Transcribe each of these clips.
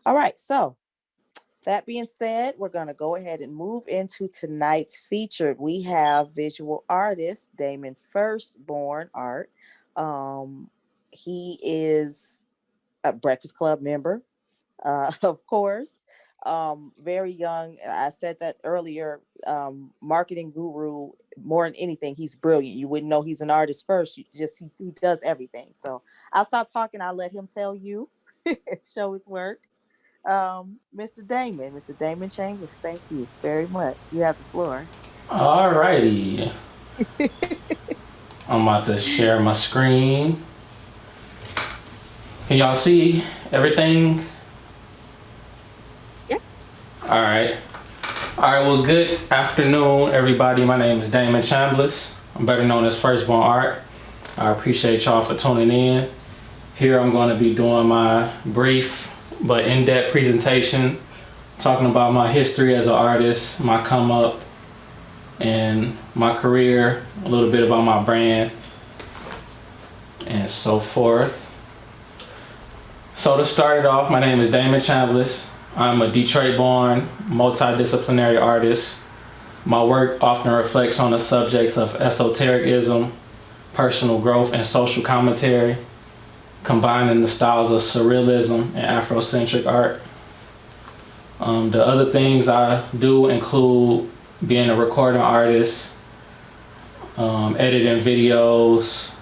All right, so that being said, we're going to go ahead and move into tonight's featured. We have visual artist Damon Firstborn Art. Um, he is a Breakfast Club member, of course. Very young. I said that earlier. Marketing guru. More than anything, he's brilliant. You wouldn't know he's an artist first. He does everything. So I'll stop talking. I'll let him tell you, show his work. Mr. Damon Chamblis, thank you very much. You have the floor. Alrighty. I'm about to share my screen. Can y'all see everything? Yeah. Alright. Alright, well, good afternoon, everybody. My name is Damon Chamblis. I'm better known as Firstborn Art. I appreciate y'all for tuning in. Here I'm going to be doing my brief but in-depth presentation, talking about my history as an artist, my come up, and my career, a little bit about my brand, and so forth. So to start it off, my name is Damon Chamblis. I'm a Detroit-born, multidisciplinary artist. My work often reflects on the subjects of esotericism, personal growth, and social commentary, combining the styles of surrealism and Afrocentric art. The other things I do include being a recording artist, editing videos,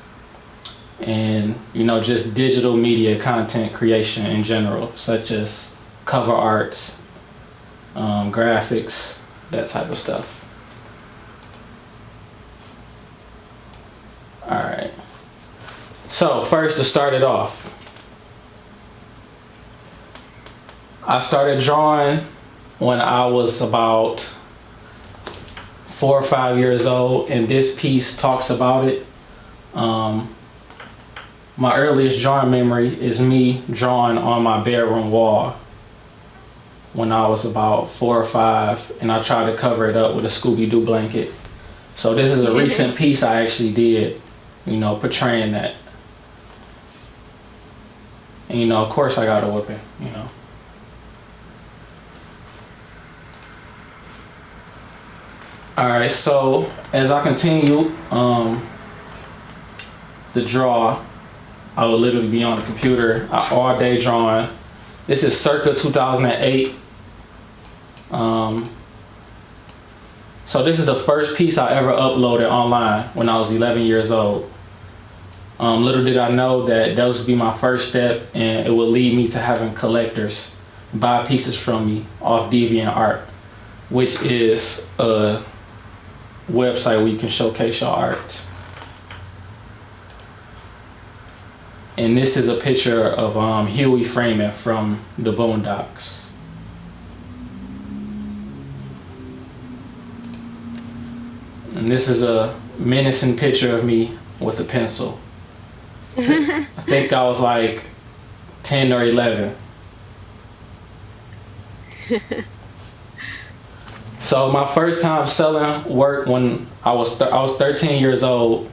and just digital media content creation in general, such as cover arts, graphics, that type of stuff. All right. So first, to start it off, I started drawing when I was about 4 or 5 years old, and this piece talks about it. My earliest drawing memory is me drawing on my bedroom wall when I was about 4 or 5, and I tried to cover it up with a Scooby-Doo blanket. So this is a recent piece I actually did, portraying that. And of course I got a whipping, Alright, so as I continue to draw, I would literally be on the computer all day drawing. This is circa 2008. So this is the first piece I ever uploaded online when I was 11 years old. Little did I know that would be my first step, and it would lead me to having collectors buy pieces from me off DeviantArt, which is a website where you can showcase your art. And this is a picture of Huey Freeman from the Boondocks. And this is a menacing picture of me with a pencil. I think I was like 10 or 11. So my first time selling work when I was 13 years old.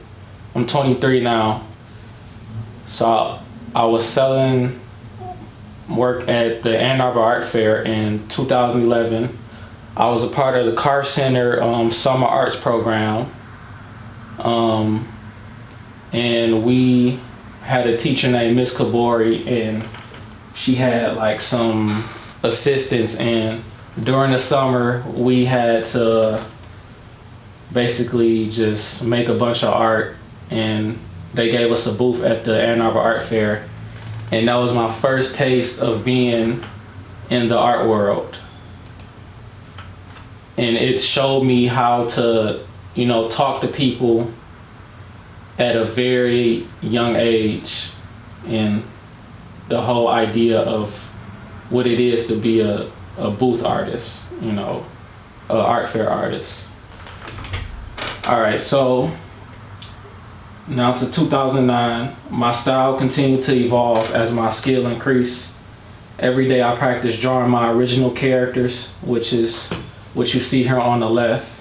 I'm 23 now. So I was selling work at the Ann Arbor Art Fair in 2011. I was a part of the Car Center Summer Arts program. And we had a teacher named Miss Kabori, and she had like some assistants, and during the summer we had to basically just make a bunch of art, and they gave us a booth at the Ann Arbor Art Fair, and that was my first taste of being in the art world. And it showed me how to, talk to people at a very young age, and the whole idea of what it is to be a booth artist, a art fair artist. All right, so now to 2009, my style continued to evolve as my skill increased. Every day I practiced drawing my original characters, which is what you see here on the left,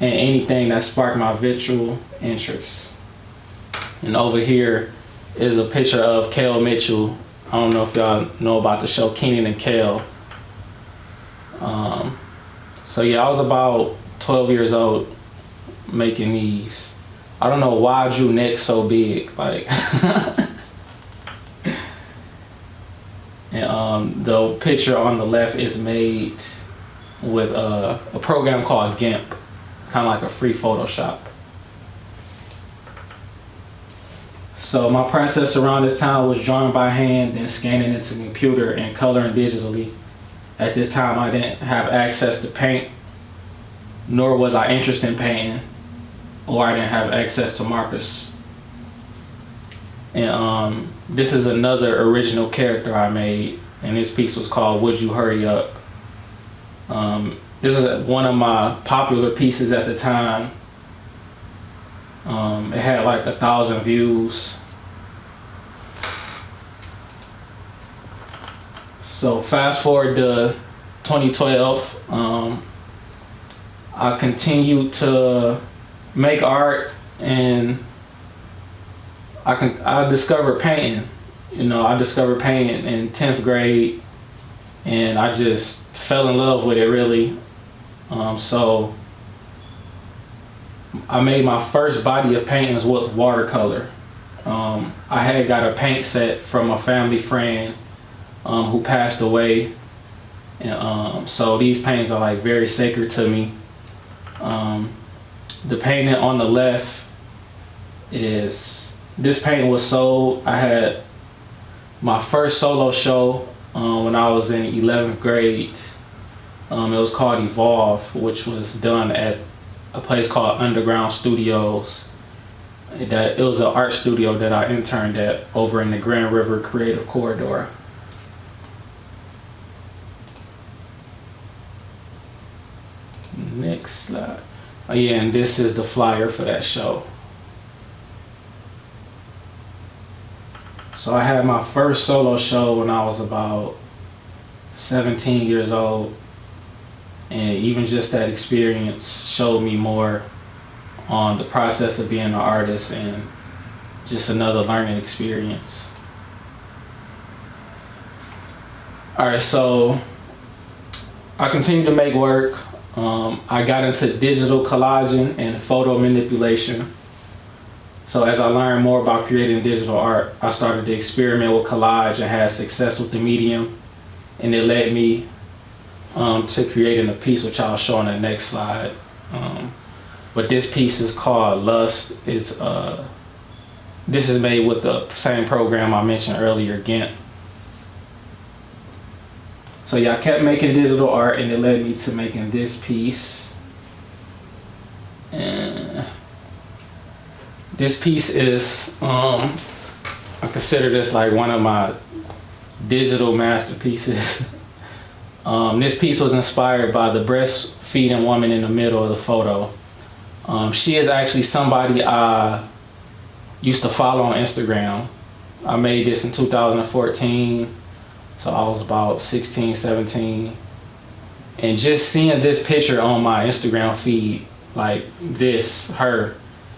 and anything that sparked my visual interest. And over here is a picture of Kel Mitchell I don't know if y'all know about the show Kenan and Kel. So yeah, I was about 12 years old making these. I don't know why I drew neck so big, like. And the picture on the left is made with a program called GIMP, kind of like a free Photoshop. So my process around this time was drawing by hand, then scanning into the computer and coloring digitally. At this time, I didn't have access to paint, nor was I interested in painting, or I didn't have access to markers. And this is another original character I made, and this piece was called Would You Hurry Up? This is one of my popular pieces at the time. It had like 1,000 views. So fast forward to 2012, I continued to make art, and I discovered painting. I discovered painting in 10th grade, and I just fell in love with it really. So I made my first body of paintings with watercolor. I had got a paint set from a family friend who passed away, and so these paintings are like very sacred to me. The painting on the left is, this painting was sold. I had my first solo show when I was in 11th grade. It was called Evolve, which was done at a place called Underground Studios. It was an art studio that I interned at over in the Grand River Creative Corridor. Next slide. Oh yeah, and this is the flyer for that show. So I had my first solo show when I was about 17 years old, and even just that experience showed me more on the process of being an artist and just another learning experience. All right, so I continued to make work. I got into digital collaging and photo manipulation. So as I learned more about creating digital art, I started to experiment with collage and had success with the medium. And it led me to creating a piece, which I'll show on the next slide. But this piece is called Lust. This is made with the same program I mentioned earlier, GIMP. So yeah, I kept making digital art, and it led me to making this piece. And this piece is, I consider this like one of my digital masterpieces. This piece was inspired by the breastfeeding woman in the middle of the photo. She is actually somebody I used to follow on Instagram. I made this in 2014, so I was about 16, 17. And just seeing this picture on my Instagram feed, like this, her,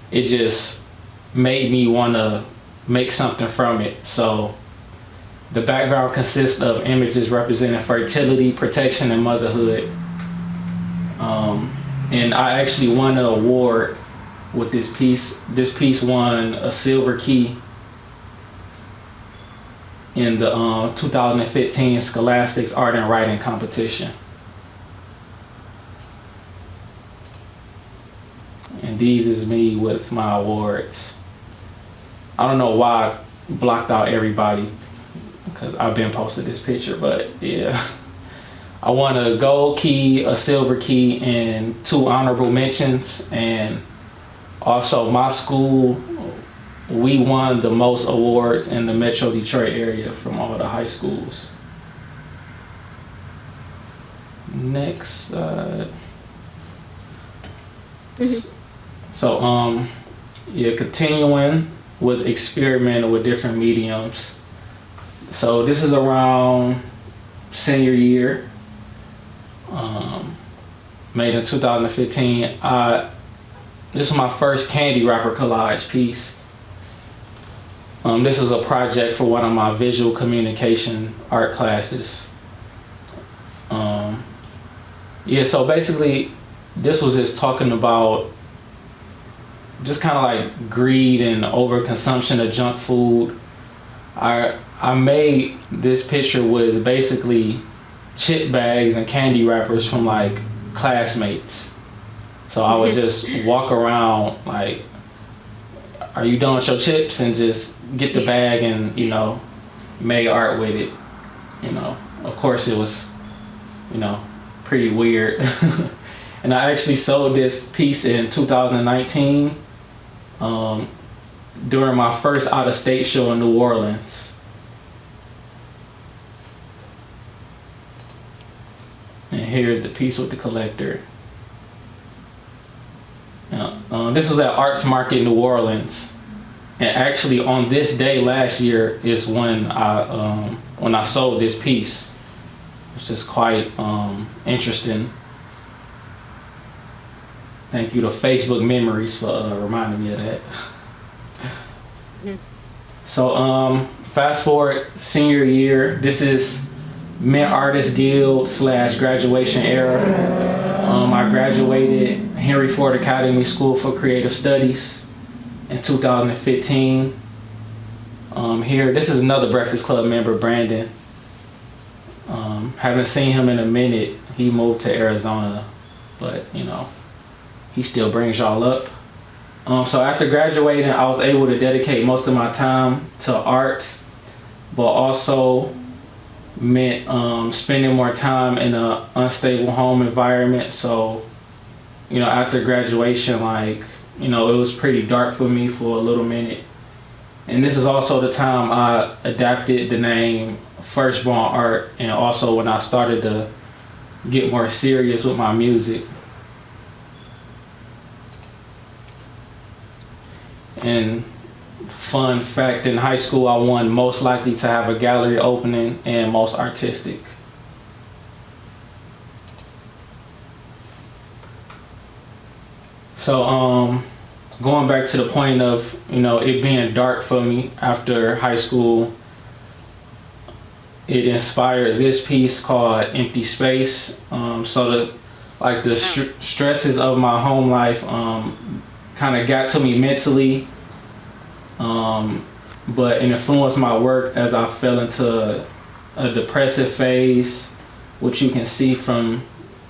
it just made me want to make something from it. So the background consists of images representing fertility, protection, and motherhood. And I actually won an award with this piece. This piece won a silver key in the 2015 Scholastics Art and Writing Competition. And these is me with my awards. I don't know why I blocked out everybody, because I've been posted this picture, but yeah. I won a gold key, a silver key, and 2 honorable mentions. And also my school, we won the most awards in the Metro Detroit area from all the high schools. Next. So yeah, continuing with experimenting with different mediums. So this is around senior year, made in 2015. This is my first candy wrapper collage piece. This was a project for one of my visual communication art classes. Yeah, so basically this was just talking about just kind of like greed and overconsumption of junk food. I made this picture with basically chip bags and candy wrappers from like classmates. So I would just walk around like, are you done with your chips? And just get the bag and, you know, make art with it. You know, of course it was, you know, pretty weird. And I actually sold this piece in 2019 during my first out-of-state show in New Orleans. And here's the piece with the collector. This was at Arts Market New Orleans, and actually on this day last year is when I sold this piece. It's just quite interesting. Thank you to Facebook Memories for reminding me of that. So fast forward senior year. This is Mint Artist Guild / graduation era. I graduated Henry Ford Academy School for Creative Studies in 2015. Here, this is another Breakfast Club member, Brandon. Haven't seen him in a minute. He moved to Arizona, but you know, he still brings y'all up. So after graduating, I was able to dedicate most of my time to art, but also meant spending more time in an unstable home environment. So, you know, after graduation, like, you know, it was pretty dark for me for a little minute. And this is also the time I adapted the name Firstborn Art, and also when I started to get more serious with my music. And fun fact, in high school I won most likely to have a gallery opening and most artistic. So going back to the point of, you know, it being dark for me after high school, it inspired this piece called Empty Space. So the stresses of my home life kind of got to me mentally, but it influenced my work as I fell into a depressive phase, which you can see from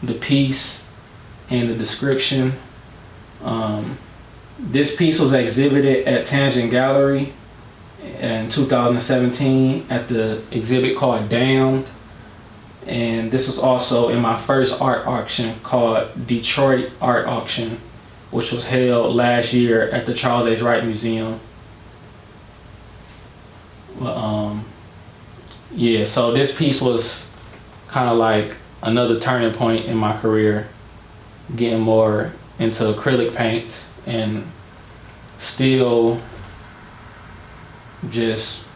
the piece and the description. This piece was exhibited at Tangent Gallery in 2017 at the exhibit called Damned, and this was also in my first art auction called Detroit Art Auction, which was held last year at the Charles H. Wright Museum. Yeah, so this piece was kind of like another turning point in my career, getting more into acrylic paints and still just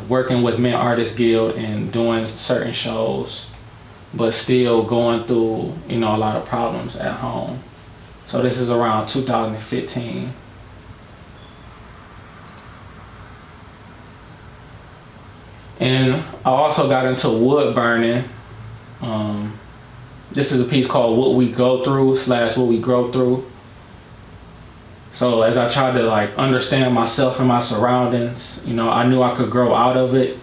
working with Mint Artist Guild and doing certain shows, but still going through, you know, a lot of problems at home. So this is around 2015. And I also got into wood burning. This is a piece called What We Go Through / What We Grow Through. So as I tried to like understand myself and my surroundings, you know, I knew I could grow out of it,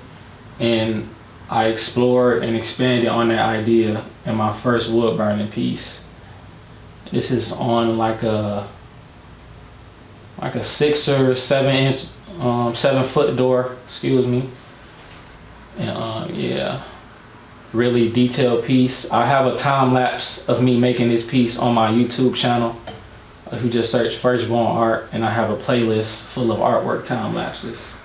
and I explored and expanded on that idea in my first wood burning piece. This is on like a 6 or 7 inch, 7 foot door, excuse me. And yeah, really detailed piece. I have a time lapse of me making this piece on my YouTube channel. If you just search Firstborn Art, and I have a playlist full of artwork time lapses.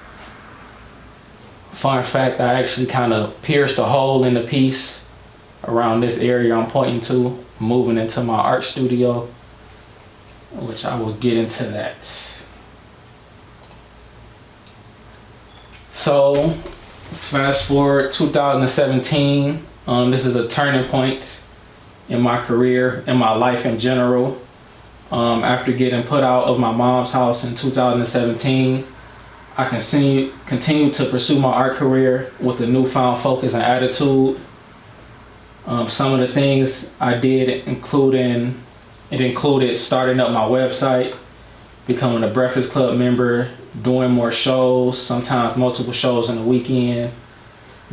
Fun fact, I actually kind of pierced a hole in the piece around this area I'm pointing to, moving into my art studio, which I will get into that. So fast forward 2017, this is a turning point in my career, in my life in general. After getting put out of my mom's house in 2017, I continue to pursue my art career with a newfound focus and attitude. Some of the things I did included starting up my website, becoming a Breakfast Club member, doing more shows, sometimes multiple shows in a weekend,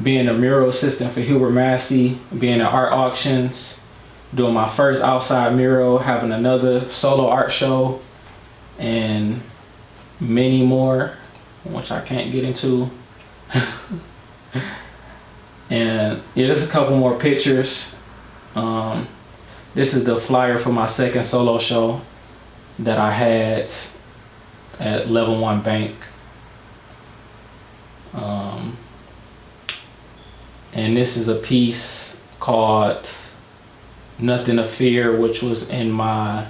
being a mural assistant for Hubert Massey, being at art auctions, doing my first outside mural, having another solo art show, and many more, which I can't get into. And yeah, there's a couple more pictures. This is the flyer for my second solo show that I had at Level 1 Bank. And this is a piece called Nothing to Fear, which was in my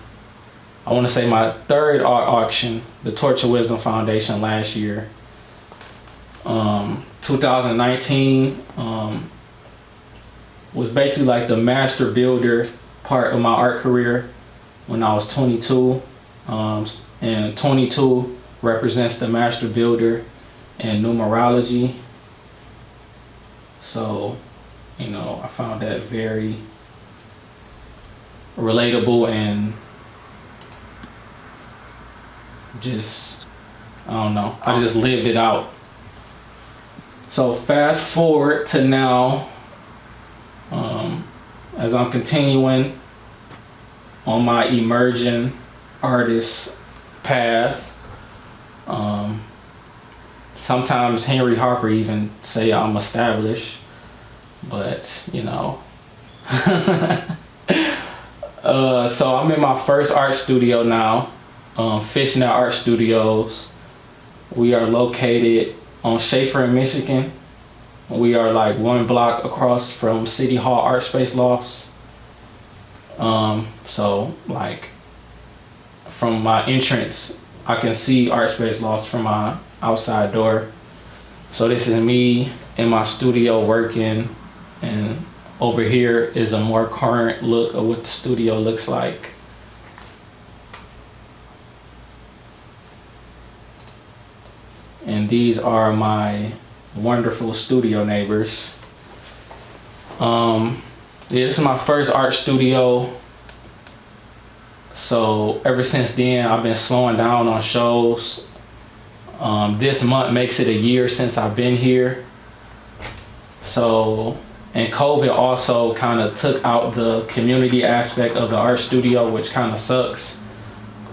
third art auction, the Torch of Wisdom Foundation, last year. 2019 was basically like the master builder part of my art career when I was 22. And 22 represents the master builder in numerology. So, I found that very relatable and just, I don't know, I just lived it out. So fast forward to now, as I'm continuing on my emerging artist path. Sometimes Henry Harper even say I'm established, but so I'm in my first art studio now, Fishnet Art Studios. We are located on Schaefer in Michigan. We are like one block across from City Hall Art Space Lofts. So like from my entrance, I can see Art Space Lofts from my outside door. So this is me in my studio working, and over here is a more current look of what the studio looks like. And these are my wonderful studio neighbors. This is my first art studio. So ever since then, I've been slowing down on shows. This month makes it a year since I've been here. So, and COVID also kind of took out the community aspect of the art studio, which kind of sucks,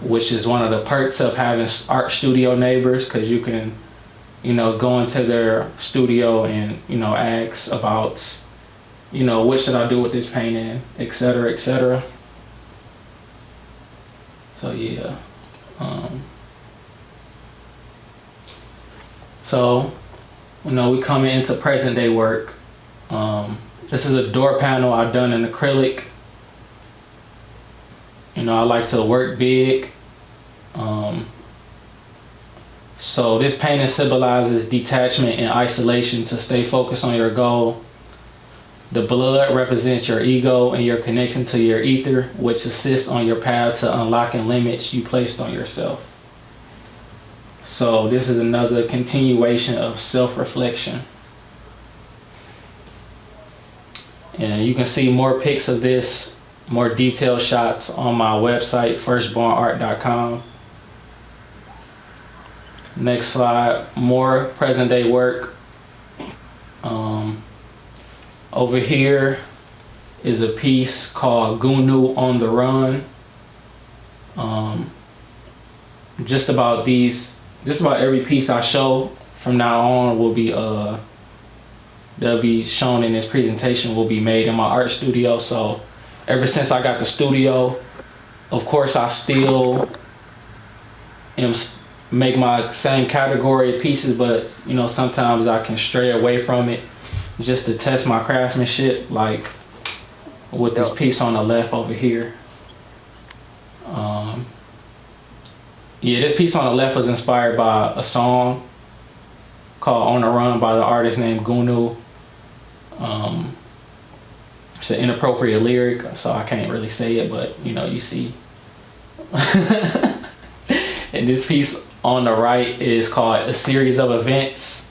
which is one of the perks of having art studio neighbors, because you can, go into their studio and, ask about, what should I do with this painting, etc., etc. So yeah. So, we coming into present day work. This is a door panel I've done in acrylic. I like to work big. So this painting symbolizes detachment and isolation to stay focused on your goal. The blood represents your ego and your connection to your ether, which assists on your path to unlocking limits you placed on yourself. So this is another continuation of self-reflection. And you can see more pics of this, more detailed shots on my website, firstbornart.com. Next slide, more present day work. Over here is a piece called Gunu on the Run. Just about every piece I show from now on will be they'll be shown in this presentation, will be made in my art studio. So ever since I got the studio, of course I still make my same category of pieces, but sometimes I can stray away from it just to test my craftsmanship, like with this piece on the left over here. This piece on the left was inspired by a song called On the Run by the artist named Gunu. It's an inappropriate lyric, so I can't really say it, but you see. And this piece on the right is called A Series of Events.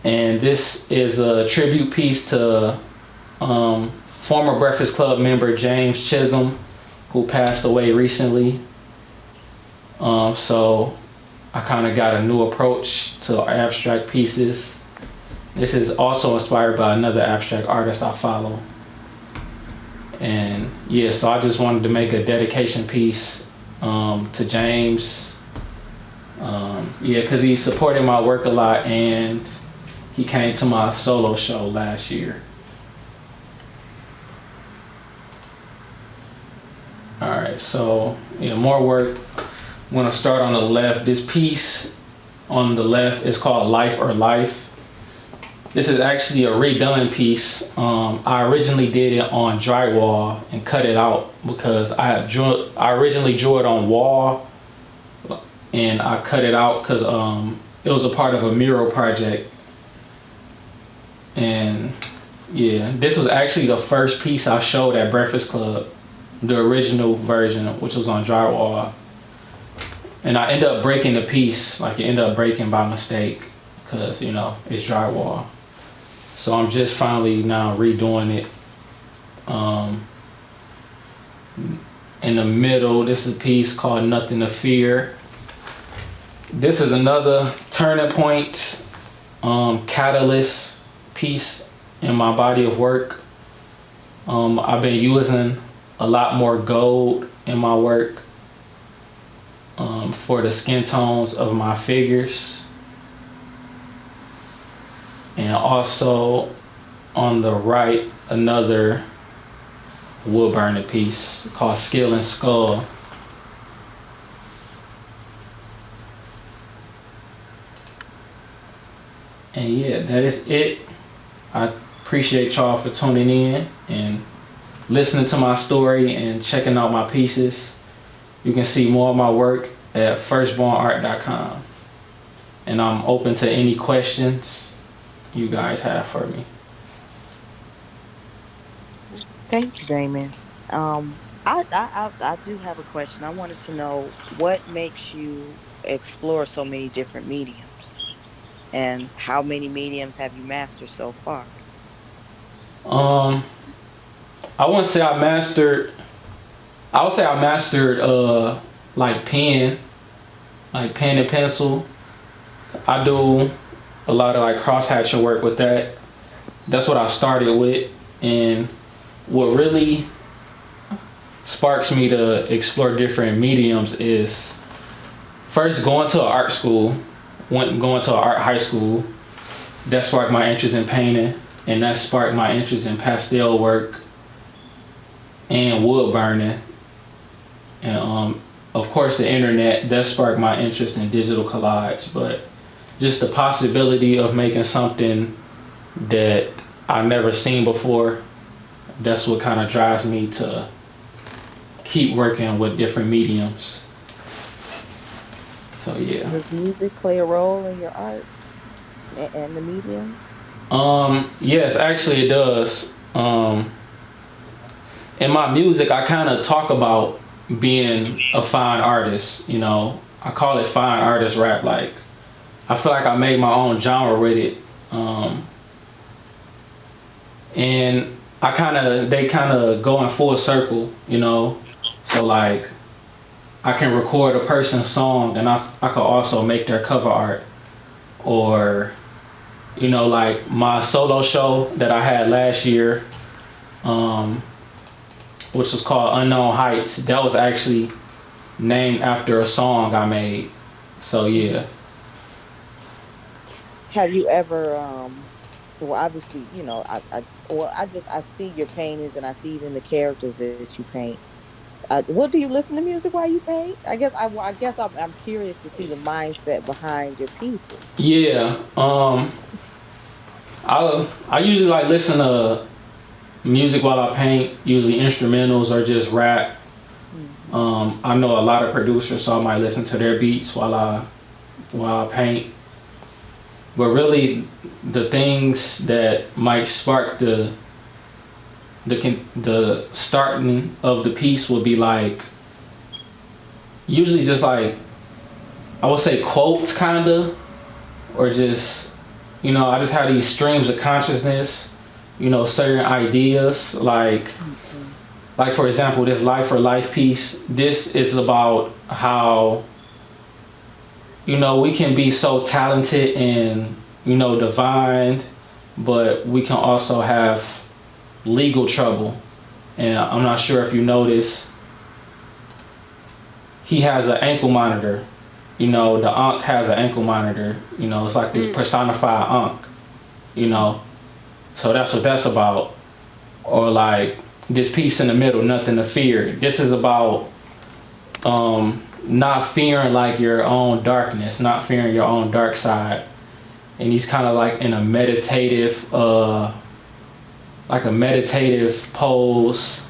And this is a tribute piece to former Breakfast Club member James Chisholm, who passed away recently. So I kind of got a new approach to abstract pieces. This is also inspired by another abstract artist I follow. And yeah, so I just wanted to make a dedication piece to James. Yeah, because he supported my work a lot, and he came to my solo show last year. All right, so yeah, more work. I'm gonna start on the left. This piece on the left is called Life or Life. This is actually a redone piece. I originally did it on drywall and cut it out because I originally drew it on wall, and I cut it out because it was a part of a mural project. And yeah, this was actually the first piece I showed at Breakfast Club, the original version, which was on drywall. And I ended up breaking the piece, like it ended up breaking by mistake because, you know, it's drywall. So I'm just finally now redoing it. In the middle, this is a piece called Nothing to Fear. This is another turning point, catalyst piece in my body of work. I've been using a lot more gold in my work for the skin tones of my figures. And also on the right, another wood burning piece called Skill and Skull. And yeah, that is it. I appreciate y'all for tuning in and listening to my story and checking out my pieces. You can see more of my work at firstbornart.com. And I'm open to any questions you guys have for me. Thank you, Damon. I do have a question. I wanted to know what makes you explore so many different mediums, and how many mediums have you mastered so far? Um, I wouldn't say I mastered. I would say I mastered like pen and pencil. I do a lot of like crosshatcher work with that. That's what I started with, and what really sparks me to explore different mediums is first going to an art school, going to an art high school. That sparked my interest in painting, and that sparked my interest in pastel work and wood burning. And of course the internet, that sparked my interest in digital collage. But just the possibility of making something that I've never seen before, that's what kind of drives me to keep working with different mediums. So yeah. Does music play a role in your art and the mediums? Yes, actually it does. In my music, I kind of talk about being a fine artist. You know, I call it fine artist rap. Like, I feel like I made my own genre with it. And they kind of go in full circle, you know. So like, I can record a person's song, and I could also make their cover art. Or, you know, like my solo show that I had last year, which was called Unknown Heights, that was actually named after a song I made. So yeah. Have you ever well, obviously, you know, I see your paintings, and I see even the characters that you paint. What do you listen to music while you paint? I guess I'm curious to see the mindset behind your pieces. Yeah. I usually like listen to music while I paint, usually instrumentals or just rap. I know a lot of producers, so I might listen to their beats while I paint. But really, the things that might spark the starting of the piece would be like usually just like I would say quotes, kinda, or just, I just have these streams of consciousness, certain ideas, Mhm. like for example, this Life for Life piece. This is about how, we can be so talented and, divine, but we can also have legal trouble. And I'm not sure if you notice, he has an ankle monitor. The Ankh has an ankle monitor. It's like this personified Ankh. You know, so that's what that's about. Or like this piece in the middle, nothing to fear. This is about not fearing like your own darkness, not fearing your own dark side. And he's kind of like in a meditative, like a meditative pose.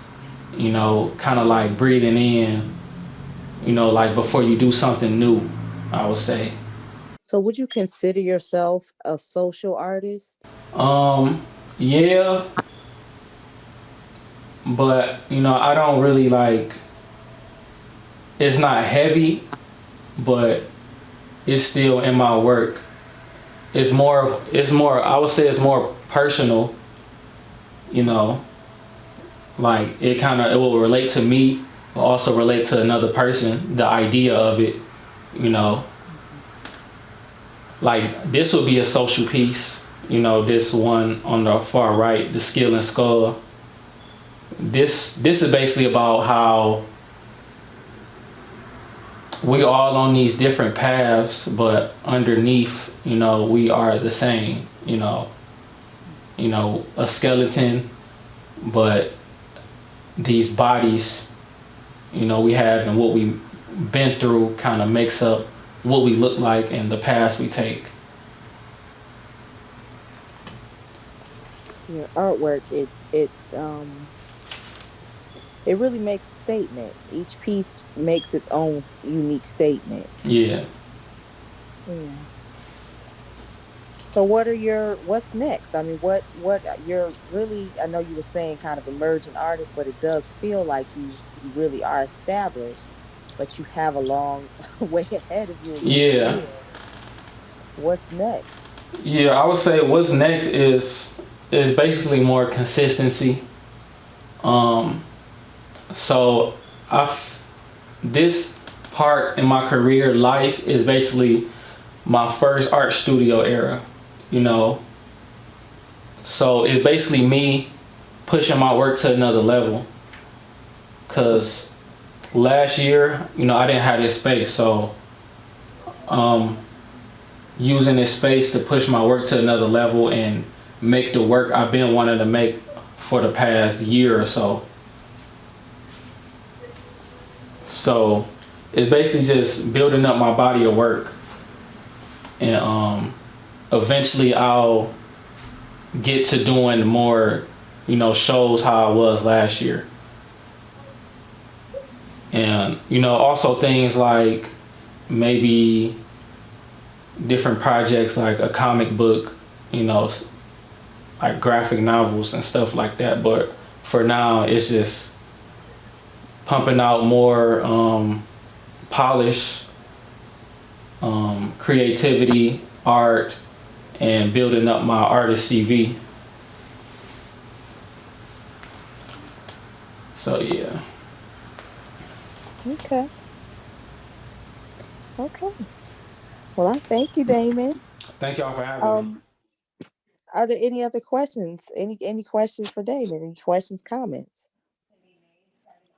Kind of like breathing in. Like before you do something new, I would say. So would you consider yourself a social artist? Um, yeah, but I don't really like. It's not heavy, but it's still in my work. It's more. I would say it's more personal. You know, like it will relate to me, but also relate to another person. The idea of it, you know, Mhm. like this would be a social piece. This one on the far right, the skill and skull. This is basically about how we all on these different paths, but underneath, we are the same. A skeleton, but these bodies, we have and what we've been through kind of makes up what we look like and the paths we take. Your artwork, it really makes a statement. Each piece makes its own unique statement. Yeah. Yeah. So what's next? I mean, what you're really, I know you were saying kind of emerging artist, but it does feel like you really are established, but you have a long way ahead of you in your Yeah. career. What's next? Yeah, I would say what's next is basically more consistency. Um, so I've this part in my career life is basically my first art studio era, you know. So it's basically me pushing my work to another level. Cause last year, I didn't have this space, so um, using this space to push my work to another level and make the work I've been wanting to make for the past year or so. So it's basically just building up my body of work, and eventually I'll get to doing more, shows how I was last year, and also things like maybe different projects like a comic book, you know, like graphic novels and stuff like that. But for now, it's just pumping out more polish, creativity, art, and building up my artist CV. So yeah. Okay. Okay. Well, I thank you, Damon. Thank y'all for having me. Um, are there any other questions? Any questions for Damon? Any questions, comments?